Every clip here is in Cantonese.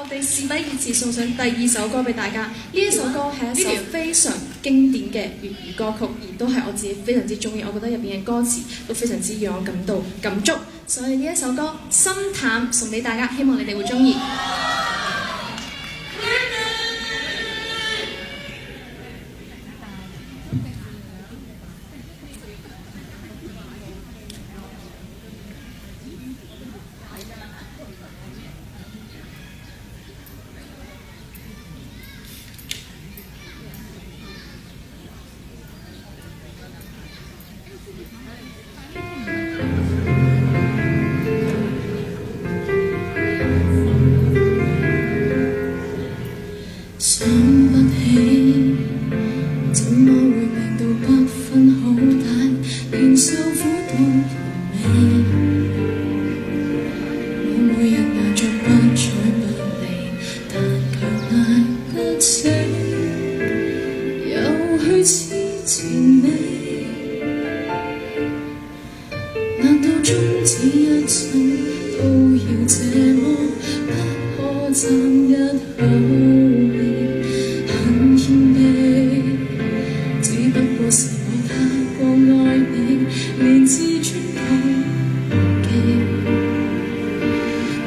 哋事不宜遲，送上第2首歌俾大家。呢一首歌係一首非常經典嘅粵語歌曲，而都係我自己非常之中意。我覺得入邊嘅歌詞都非常之讓我感觸，所以呢一首歌《心淡》送俾大家，希望你哋會中意。想不起，怎麼會病到不分好歹，連受苦都完美。我每日捱着不睬不離，但卻捱不死，又去痴情美。難道終止一切都要這麼不可爭一口？只不過是我太過愛你，連自尊都忘記，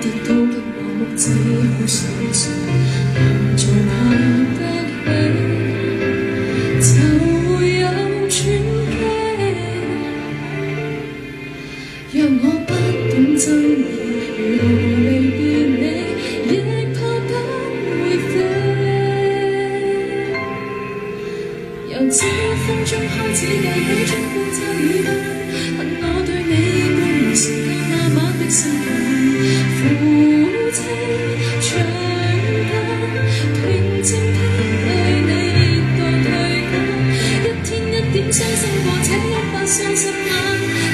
跌到極麻木，只好相信，能再爬得起，就會有轉機。若我不懂珍惜，如何離別你，亦怕不會飛。由這一分鐘開始計起，春風秋雨間，恨我對你半無時間，那晚的心痛，負氣長嘆，平靜的對你熱度退減，一天一點傷心過這130晚，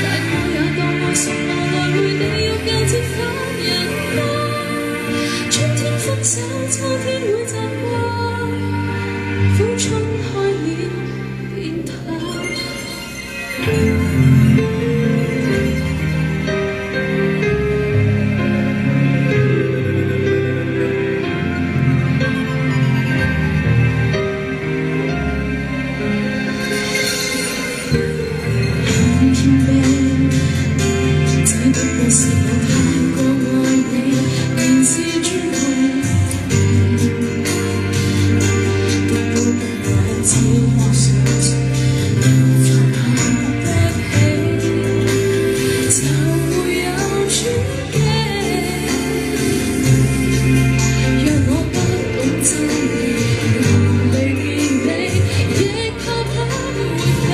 大概也當愛送我來回地獄又折返人間，春天分手，秋天會習慣，苦衝開了變淡。只不過是我太過愛你，連自尊都忘記，跌到不能只可相信，能再爬得起，就會有轉機。若我不懂珍惜，如何離別你，亦怕不會飛。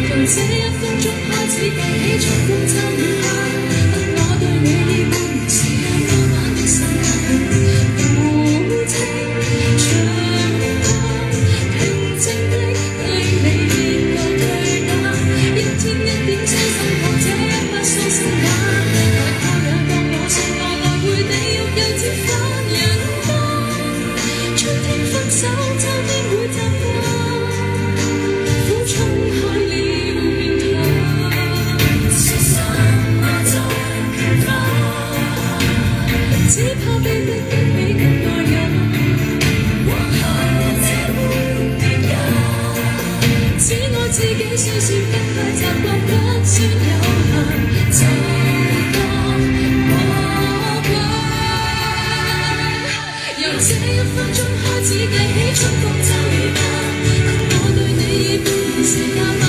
由這一分鐘開始計起，春風秋雨間，恨我對你半無時間，那晚的心痛，負氣長嘆，平靜的對你熱度退減，一天一點傷心過這130晚，大概也當我送我來回地獄又折返人間，春天分手，秋天會習慣，苦衝開了變淡，說什麼再缺乏，只怕被逼得起更愛人，往後這會變假，只愛自己雖說一切習慣不算有限，就當我慣。由這一分鐘開始計起，春風秋雨間，恨我對你已半無時間。